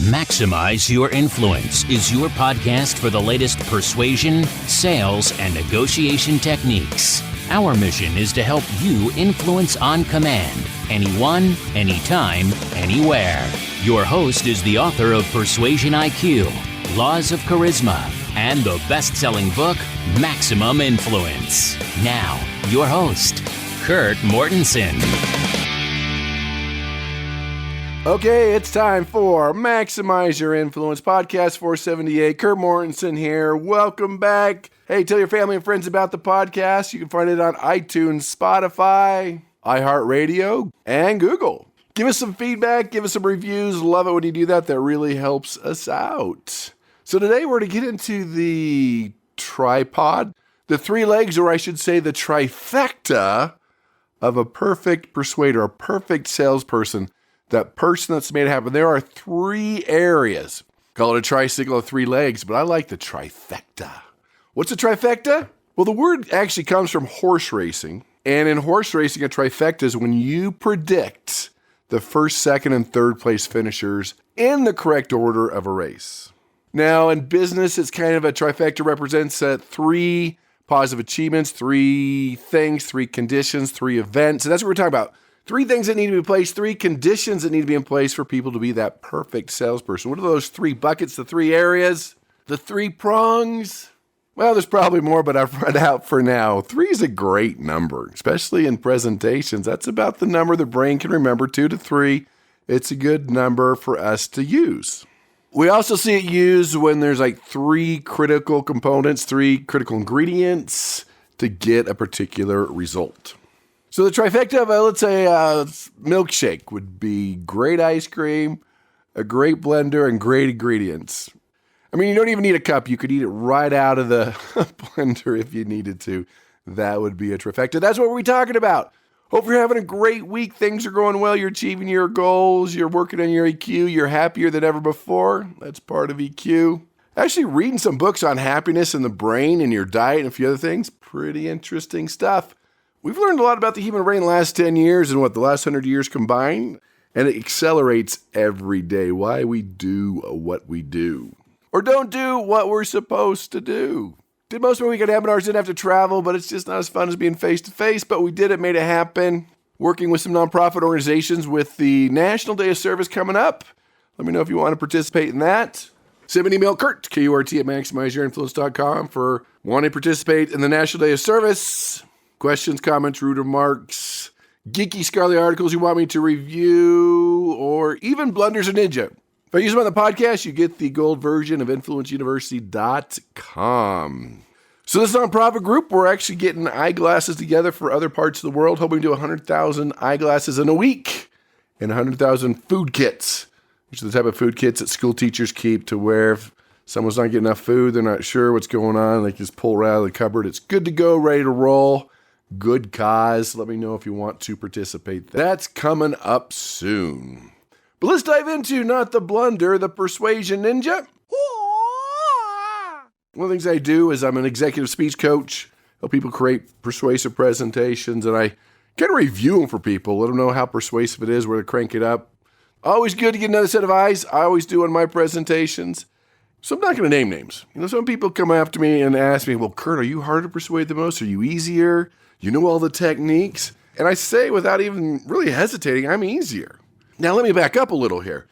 Maximize Your Influence is your podcast for the latest persuasion, sales, and negotiation techniques. Our mission is to help you influence on command, anyone, anytime, anywhere. Your host is the author of Persuasion IQ, Laws of Charisma, and the best-selling book, Maximum Influence. Now, your host, Kurt Mortensen. Okay, it's time for Maximize Your Influence, podcast 478. Kurt Mortensen here. Welcome back. Hey, tell your family and friends about the podcast. You can find it on iTunes, Spotify, iHeartRadio, and Google. Give us some feedback. Give us some reviews. Love it when you do that. That really helps us out. So today we're going to get into the tripod, the three legs, or I should say the trifecta of a perfect persuader, a perfect salesperson. That person that's made it happen. There are three areas. Call it a tricycle of three legs, but I like the trifecta. What's a trifecta? Well, the word actually comes from horse racing. And in horse racing, a trifecta is when you predict the first, second, and third place finishers in the correct order of a race. Now, in business, it's kind of a trifecta represents three positive achievements, three things, three conditions, three events. And that's what we're talking about. Three things that need to be in place, three conditions that need to be in place for people to be that perfect salesperson. What are those three buckets, the three areas, the three prongs? Well, there's probably more, but I've run out for now. 3 is a great number, especially in presentations. That's about the number the brain can remember, 2 to 3. It's a good number for us to use. We also see it used when there's like three critical components, three critical ingredients to get a particular result. So the trifecta of, let's say, milkshake would be great ice cream, a great blender, and great ingredients. I mean, you don't even need a cup. You could eat it right out of the blender if you needed to. That would be a trifecta. That's what we're talking about. Hope you're having a great week. Things are going well. You're achieving your goals. You're working on your EQ. You're happier than ever before. That's part of EQ. Actually, reading some books on happiness and the brain and your diet and a few other things. Pretty interesting stuff. We've learned a lot about the human brain in the last 10 years and the last 100 years combined, and it accelerates every day. Why we do what we do. Or don't do what we're supposed to do. Did most of my weekend webinars, didn't have to travel, but it's just not as fun as being face-to-face, but we did it, made it happen. Working with some nonprofit organizations with the National Day of Service coming up. Let me know if you want to participate in that. Send me an email, Kurt, K-U-R-T, at MaximizeYourInfluence.com for wanting to participate in the National Day of Service. Questions, comments, rude remarks, geeky, scholarly articles you want me to review, or even blunders or ninja. If I use them on the podcast, you get the gold version of InfluenceUniversity.com. So this nonprofit group, we're actually getting eyeglasses together for other parts of the world, hoping to do 100,000 eyeglasses in a week and 100,000 food kits, which are the type of food kits that school teachers keep to wear if someone's not getting enough food, they're not sure what's going on, they can just pull it out of the cupboard. It's good to go, ready to roll. Good cause. Let me know if you want to participate. That's coming up soon. But let's dive into not the blunder, the persuasion ninja. One of the things I do is I'm an executive speech coach. Help people create persuasive presentations, and I kind of review them for people. Let them know how persuasive it is, where to crank it up. Always good to get another set of eyes. I always do on my presentations. So I'm not going to name names. Some people come after me and ask me, well, Kurt, are you harder to persuade the most? Are you easier? You know all the techniques? And I say without even really hesitating, I'm easier. Now, let me back up a little here.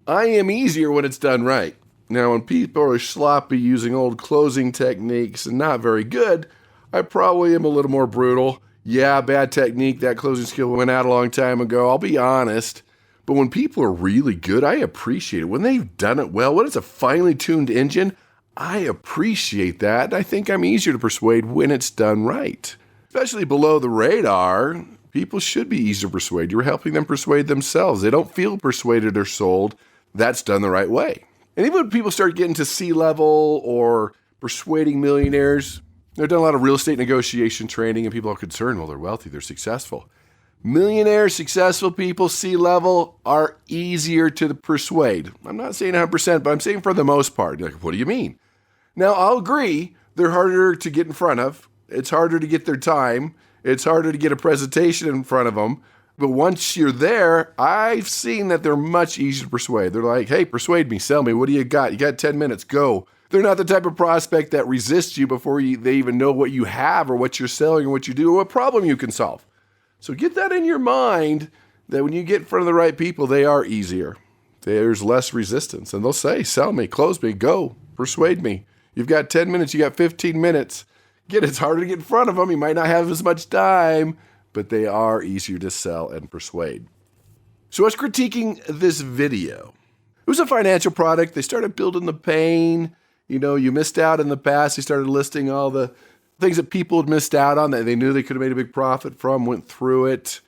I am easier when it's done right. Now, when people are sloppy using old closing techniques and not very good, I probably am a little more brutal. Yeah, bad technique. That closing skill went out a long time ago. I'll be honest. But when people are really good, I appreciate it. When they've done it well, when it's a finely tuned engine, I appreciate that. And I think I'm easier to persuade when it's done right. Especially below the radar, people should be easier to persuade. You're helping them persuade themselves. They don't feel persuaded or sold. That's done the right way. And even when people start getting to C-level or persuading millionaires, they've done a lot of real estate negotiation training, and people are concerned, well, they're wealthy, they're successful. Millionaires, successful people, C-level, are easier to persuade. I'm not saying 100%, but I'm saying for the most part. You're like, what do you mean? Now, I'll agree, they're harder to get in front of. It's harder to get their time. It's harder to get a presentation in front of them. But once you're there, I've seen that they're much easier to persuade. They're like, hey, persuade me, sell me. What do you got? You got 10 minutes, go. They're not the type of prospect that resists you before they even know what you have or what you're selling or what you do or what problem you can solve. So get that in your mind that when you get in front of the right people, they are easier. There's less resistance. And they'll say, sell me, close me, go, persuade me. You've got 10 minutes, you got 15 minutes. Again, it's harder to get in front of them. You might not have as much time, but they are easier to sell and persuade. So I was critiquing this video. It was a financial product. They started building the pain. You missed out in the past. They started listing all the things that people had missed out on that they knew they could have made a big profit from, went through it.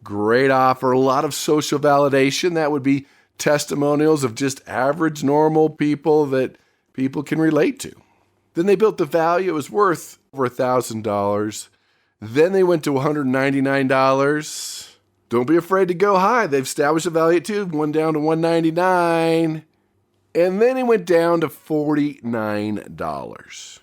Great offer. A lot of social validation. That would be testimonials of just average, normal people that people can relate to. Then they built the value. It was worth over $1,000. Then they went to $199. Don't be afraid to go high. They've established a value at $2, one down to $199. And then he went down to $49.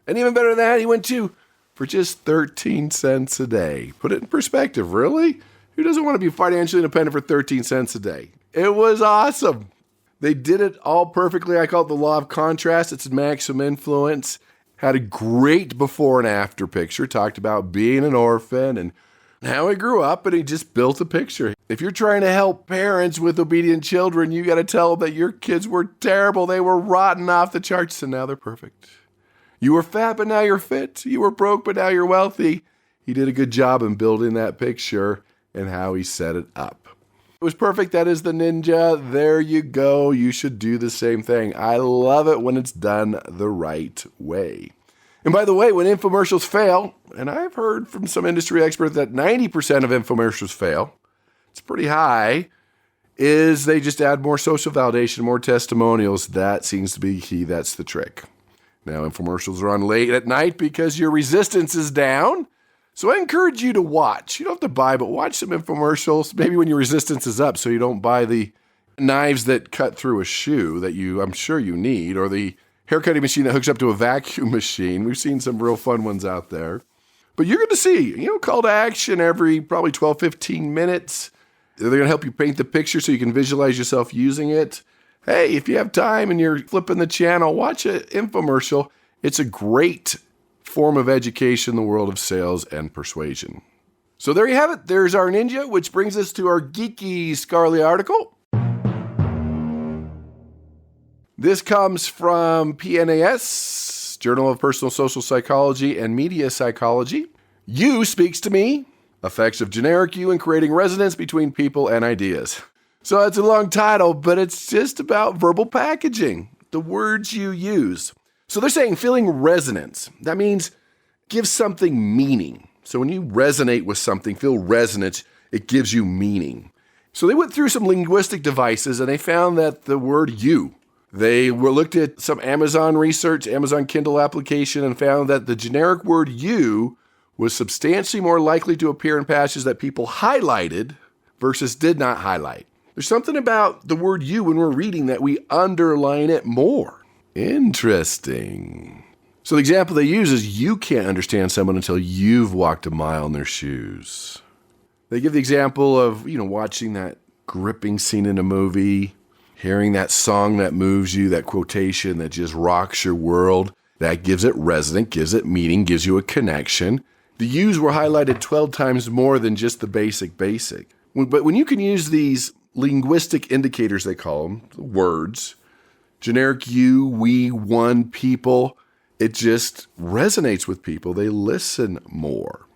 And even better than that, he went to for just 13 cents a day. Put it in perspective, really? Who doesn't want to be financially independent for 13 cents a day? It was awesome. They did it all perfectly. I call it the law of contrast. It's maximum influence. Had a great before and after picture. Talked about being an orphan and how he grew up, and he just built a picture. If you're trying to help parents with obedient children, you got to tell them that your kids were terrible. They were rotten off the charts, and now they're perfect. You were fat, but now you're fit. You were broke, but now you're wealthy. He did a good job in building that picture and how he set it up. It was perfect. That is the ninja. There you go. You should do the same thing. I love it when it's done the right way. And by the way, when infomercials fail, and I've heard from some industry experts that 90% of infomercials fail, it's pretty high, is they just add more social validation, more testimonials. That seems to be key. That's the trick. Now, infomercials are on late at night because your resistance is down. So I encourage you to watch. You don't have to buy, but watch some infomercials, maybe when your resistance is up, so you don't buy the knives that cut through a shoe that I'm sure you need, or the haircutting machine that hooks up to a vacuum machine. We've seen some real fun ones out there. But you're going to see, call to action every probably 12, 15 minutes. They're going to help you paint the picture so you can visualize yourself using it. Hey, if you have time and you're flipping the channel, watch an infomercial. It's a great form of education in the world of sales and persuasion. So there you have it. There's our ninja, which brings us to our geeky Scarly article. This comes from PNAS, Journal of Personal Social Psychology and Media Psychology. You speaks to me. Effects of generic you in creating resonance between people and ideas. So it's a long title, but it's just about verbal packaging, the words you use. So they're saying feeling resonance. That means give something meaning. So when you resonate with something, feel resonance, it gives you meaning. So they went through some linguistic devices and they found that the word you, they looked at some Amazon research, Amazon Kindle application, and found that the generic word you was substantially more likely to appear in passages that people highlighted versus did not highlight. There's something about the word you when we're reading that we underline it more. Interesting. So the example they use is you can't understand someone until you've walked a mile in their shoes. They give the example of, watching that gripping scene in a movie, hearing that song that moves you, that quotation that just rocks your world. That gives it resonance, gives it meaning, gives you a connection. The yous were highlighted 12 times more than just the basic. But when you can use these linguistic indicators, they call them, words, generic you, we, one, people, it just resonates with people. They listen more.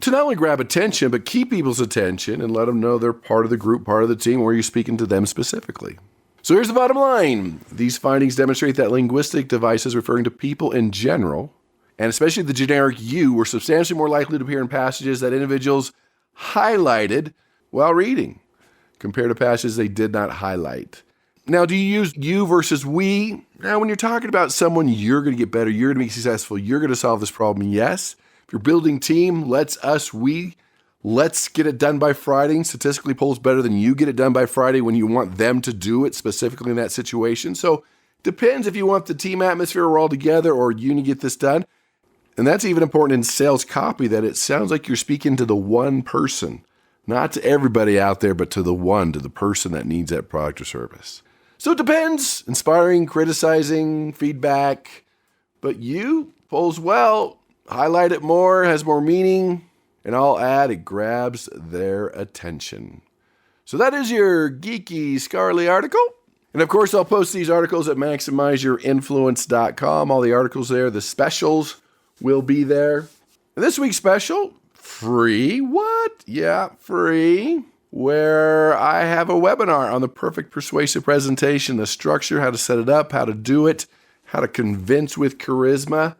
To not only grab attention, but keep people's attention and let them know they're part of the group, part of the team, or you're speaking to them specifically. So here's the bottom line. These findings demonstrate that linguistic devices referring to people in general, and especially the generic you, were substantially more likely to appear in passages that individuals highlighted while reading, compared to passages they did not highlight. Now, do you use you versus we? Now, when you're talking about someone, you're going to get better, you're going to be successful, you're going to solve this problem, yes. If you're building team, let's get it done by Friday. Statistically, polls better than you get it done by Friday when you want them to do it specifically in that situation. So depends if you want the team atmosphere, we're all together, or you need to get this done. And that's even important in sales copy, that it sounds like you're speaking to the one person, Not to everybody out there, but to the person that needs that product or service. So it depends. Inspiring, criticizing, feedback. But you polls well, highlight it more, has more meaning, and I'll add it grabs their attention. So that is your geeky, scholarly article. And of course, I'll post these articles at maximizeyourinfluence.com. All the articles there, the specials will be there. And this week's special, free. What? Yeah, free. Where I have a webinar on the perfect persuasive presentation, the structure, how to set it up, how to do it, how to convince with charisma.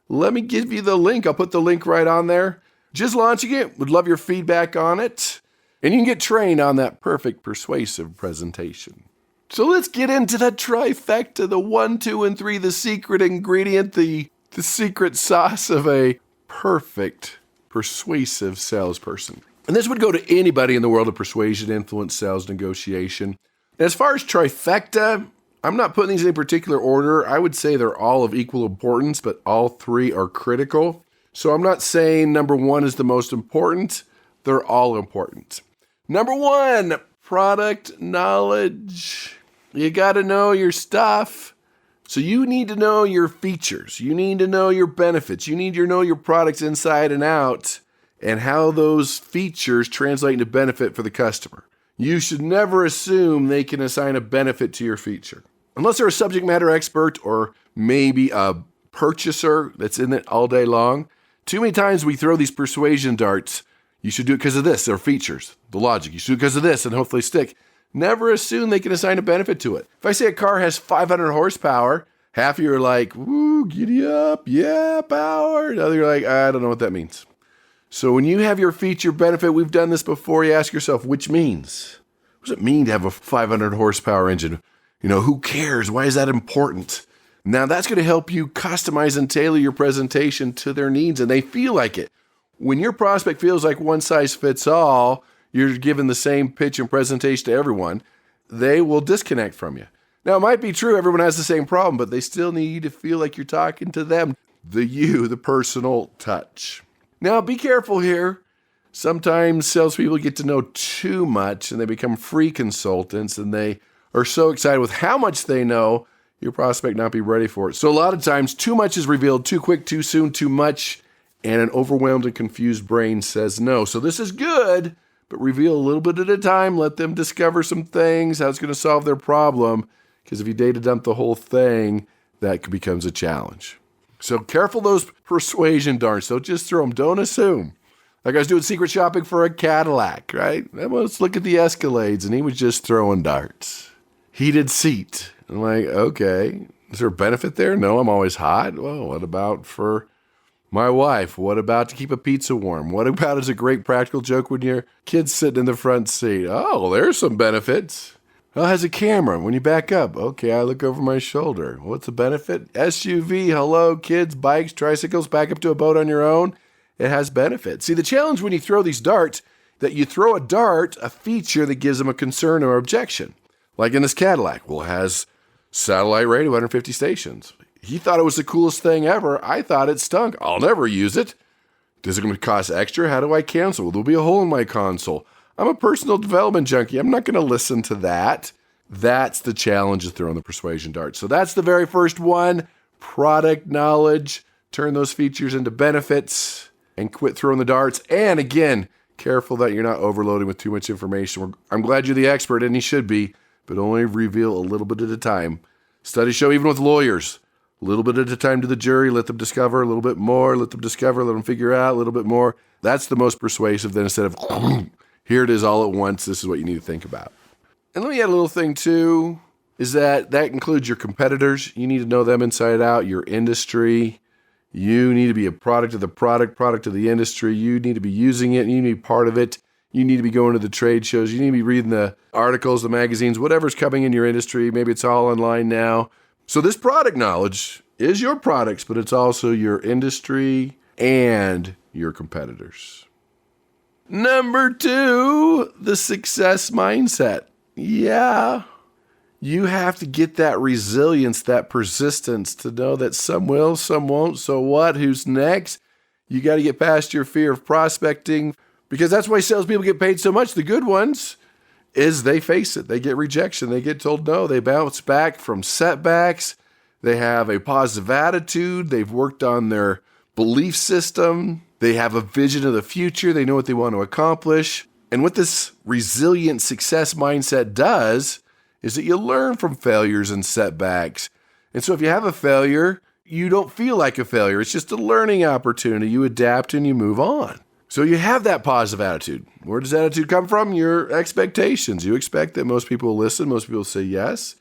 Let me give you the link. I'll put the link right on there. Just launching it. Would love your feedback on it. And you can get trained on that perfect persuasive presentation. So let's get into the trifecta, the 1, 2, and 3, the secret ingredient, the secret sauce of a perfect persuasive salesperson. And this would go to anybody in the world of persuasion, influence, sales, negotiation. And as far as trifecta, I'm not putting these in any particular order. I would say they're all of equal importance, but all three are critical. So I'm not saying number 1 is the most important. They're all important. Number 1, product knowledge. You got to know your stuff. So you need to know your features. You need to know your benefits. You need to know your products inside and out and how those features translate into benefit for the customer. You should never assume they can assign a benefit to your feature. Unless they're a subject matter expert or maybe a purchaser that's in it all day long. Too many times we throw these persuasion darts. You should do it because of this, their features, the logic. You should do it because of this and hopefully stick. Never assume they can assign a benefit to it. If I say a car has 500 horsepower, half of you are like, woo, giddy up, yeah, power. The other you're like, I don't know what that means. So when you have your feature benefit, we've done this before, you ask yourself, which means? What does it mean to have a 500 horsepower engine? Who cares? Why is that important? Now that's going to help you customize and tailor your presentation to their needs, and they feel like it. When your prospect feels like one size fits all, you're giving the same pitch and presentation to everyone, they will disconnect from you. Now, it might be true everyone has the same problem, but they still need to feel like you're talking to them, the personal touch. Now, be careful here. Sometimes salespeople get to know too much and they become free consultants and they are so excited with how much they know, your prospect not be ready for it. So a lot of times, too much is revealed too quick, too soon, too much, and an overwhelmed and confused brain says no. So this is good, but reveal a little bit at a time. Let them discover some things, how it's going to solve their problem. Because if you data dump the whole thing, that becomes a challenge. So careful those persuasion darts. Don't just throw them. Don't assume. Like I was doing secret shopping for a Cadillac, right? Well, let's look at the Escalades, and he was just throwing darts. Heated seat. I'm like, okay, is there a benefit there? No, I'm always hot. Well, what about for my wife? What about to keep a pizza warm? What about as a great practical joke when your kid's sitting in the front seat? Oh, there's some benefits. Oh, it has a camera. When you back up, okay, I look over my shoulder. What's the benefit? SUV, hello, kids, bikes, tricycles, back up to a boat on your own. It has benefits. See, the challenge when you throw these darts, that you throw a dart, a feature that gives them a concern or objection. Like in this Cadillac, well, it has satellite radio, 150 stations. He thought it was the coolest thing ever. I thought it stunk. I'll never use it. Is it going to cost extra? How do I cancel? There'll be a hole in my console. I'm a personal development junkie. I'm not going to listen to that. That's the challenge of throwing the persuasion dart. So that's the very first one. Product knowledge. Turn those features into benefits and quit throwing the darts. And again, careful that you're not overloading with too much information. I'm glad you're the expert, and you should be, but only reveal a little bit at a time. Studies show even with lawyers, a little bit at a time to the jury, let them discover a little bit more, let them discover, let them figure out a little bit more. That's the most persuasive than instead of here it is all at once. This is what you need to think about. And let me add a little thing too, is that includes your competitors. You need to know them inside out, your industry. You need to be a product of the product of the industry. You need to be using it. You need to be part of it. You need to be going to the trade shows. You need to be reading the articles, the magazines, whatever's coming in your industry. Maybe it's all online now. So this product knowledge is your products, but it's also your industry and your competitors. Number 2, the success mindset. Yeah, you have to get that resilience, that persistence to know that some will, some won't. So what? Who's next? You got to get past your fear of prospecting, Because that's why salespeople get paid so much. The good ones is they face it. They get rejection. They get told no. They bounce back from setbacks. They have a positive attitude. They've worked on their belief system. They have a vision of the future. They know what they want to accomplish. And what this resilient success mindset does is that you learn from failures and setbacks. And so if you have a failure, you don't feel like a failure. It's just a learning opportunity. You adapt and you move on. So you have that positive attitude. Where does attitude come from? Your expectations. You expect that most people will listen. Most people will say yes.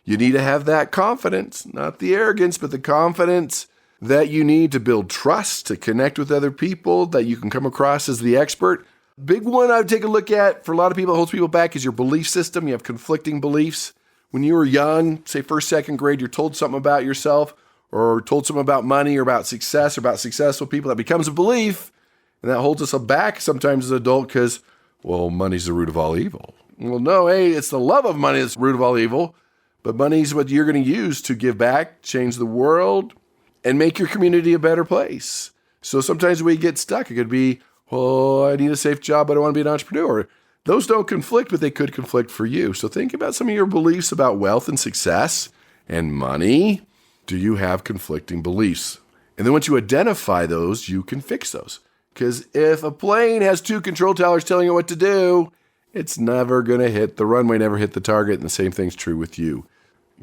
You need to have that confidence, not the arrogance, but the confidence that you need to build trust, to connect with other people, that you can come across as the expert. Big one I would take a look at for a lot of people that holds people back is your belief system. You have conflicting beliefs. When you were young, say first, second grade, you're told something about yourself or told something about money or about success or about successful people. That becomes a belief, and that holds us back sometimes as an adult because, well, money's the root of all evil. Well, no, hey, it's the love of money that's the root of all evil, but money's what you're going to use to give back, change the world, and make your community a better place. So sometimes we get stuck. It could be, well, I need a safe job, but I want to be an entrepreneur. Those don't conflict, but they could conflict for you. So think about some of your beliefs about wealth and success and money. Do you have conflicting beliefs? And then once you identify those, you can fix those. Because if a plane has two control towers telling it what to do, it's never going to hit the runway, never hit the target. And the same thing's true with you.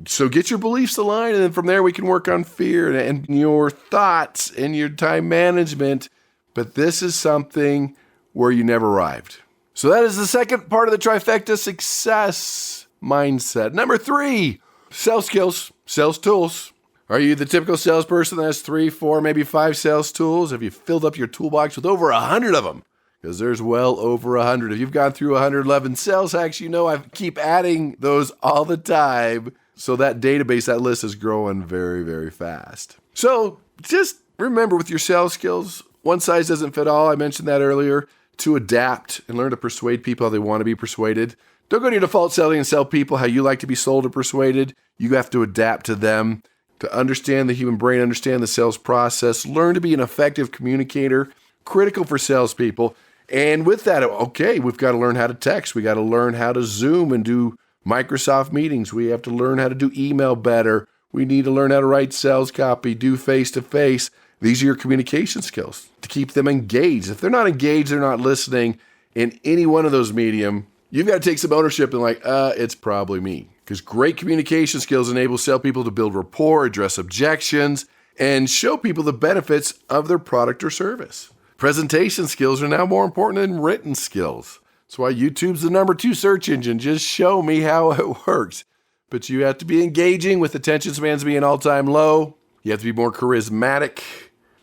So get your beliefs aligned, and then from there we can work on fear and your thoughts and your time management. But this is something where you never arrived. So that is the second part of the trifecta, success mindset. Number 3, sales skills, sales tools. Are you the typical salesperson that has 3, 4, maybe 5 sales tools? Have you filled up your toolbox with over 100 of them? Because there's well over 100. If you've gone through 111 sales hacks, you know I keep adding those all the time. So that database, that list is growing very, very fast. So just remember with your sales skills, one size doesn't fit all. I mentioned that earlier. To adapt and learn to persuade people how they want to be persuaded. Don't go to your default selling and sell people how you like to be sold or persuaded. You have to adapt to them, to understand the human brain, understand the sales process, learn to be an effective communicator, critical for salespeople. And with that, okay, we've got to learn how to text. We got to learn how to Zoom and do Microsoft meetings. We have to learn how to do email better. We need to learn how to write sales copy, do face-to-face. These are your communication skills to keep them engaged. If they're not engaged, they're not listening in any one of those medium, you've got to take some ownership and it's probably me. Because great communication skills enable salespeople to build rapport, address objections, and show people the benefits of their product or service. Presentation skills are now more important than written skills. That's why YouTube's the number 2 search engine. Just show me how it works. But you have to be engaging with attention spans being all-time low. You have to be more charismatic.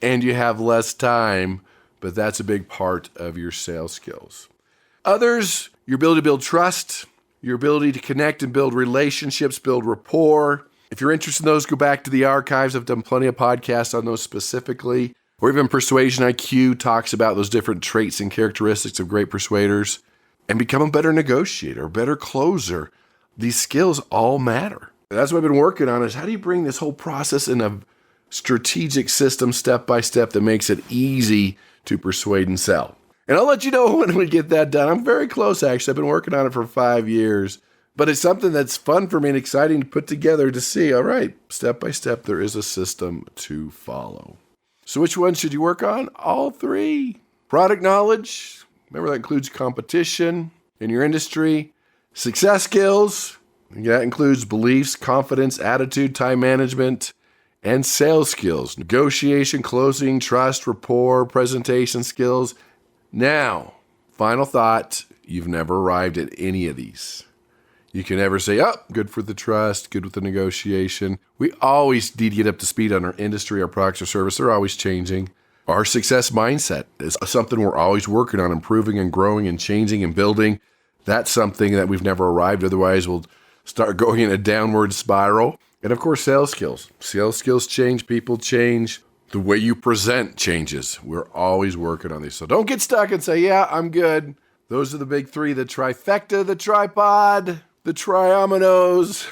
And you have less time, but that's a big part of your sales skills. Others, your ability to build trust, your ability to connect and build relationships, build rapport. If you're interested in those, go back to the archives. I've done plenty of podcasts on those specifically. Or even Persuasion IQ talks about those different traits and characteristics of great persuaders. And become a better negotiator, a better closer. These skills all matter. And that's what I've been working on is how do you bring this whole process in a strategic system step by step that makes it easy to persuade and sell. And I'll let you know when we get that done. I'm very close, actually. I've been working on it for 5 years. But it's something that's fun for me and exciting to put together to see, all right, step by step, there is a system to follow. So which one should you work on? All 3. Product knowledge. Remember, that includes competition in your industry. Success skills. That includes beliefs, confidence, attitude, time management, and sales skills, negotiation, closing, trust, rapport, presentation skills. Now, final thought, you've never arrived at any of these. You can never say, good for the trust, good with the negotiation. We always need to get up to speed on our industry, our products or service. They're always changing. Our success mindset is something we're always working on, improving and growing and changing and building. That's something that we've never arrived. Otherwise, we'll start going in a downward spiral. And of course, sales skills. Sales skills change, people change. The way you present changes. We're always working on these. So don't get stuck and say, yeah, I'm good. Those are the big 3, the trifecta, the tripod, the triominoes,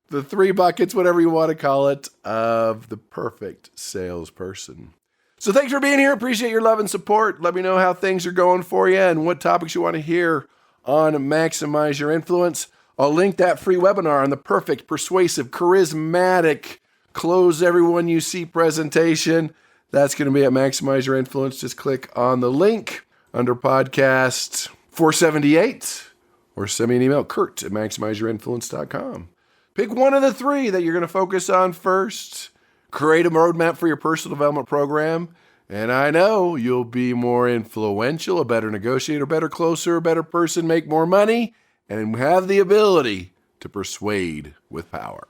the 3 buckets, whatever you want to call it, of the perfect salesperson. So thanks for being here. Appreciate your love and support. Let me know how things are going for you and what topics you want to hear on Maximize Your Influence. I'll link that free webinar on the perfect, persuasive, charismatic, close everyone you see presentation. That's going to be at Maximize Your Influence. Just click on the link under podcast 478 or send me an email, kurt@maximizeyourinfluence.com. Pick one of the three that you're going to focus on first. Create a roadmap for your personal development program. And I know you'll be more influential, a better negotiator, better closer, a better person, make more money, and have the ability to persuade with power.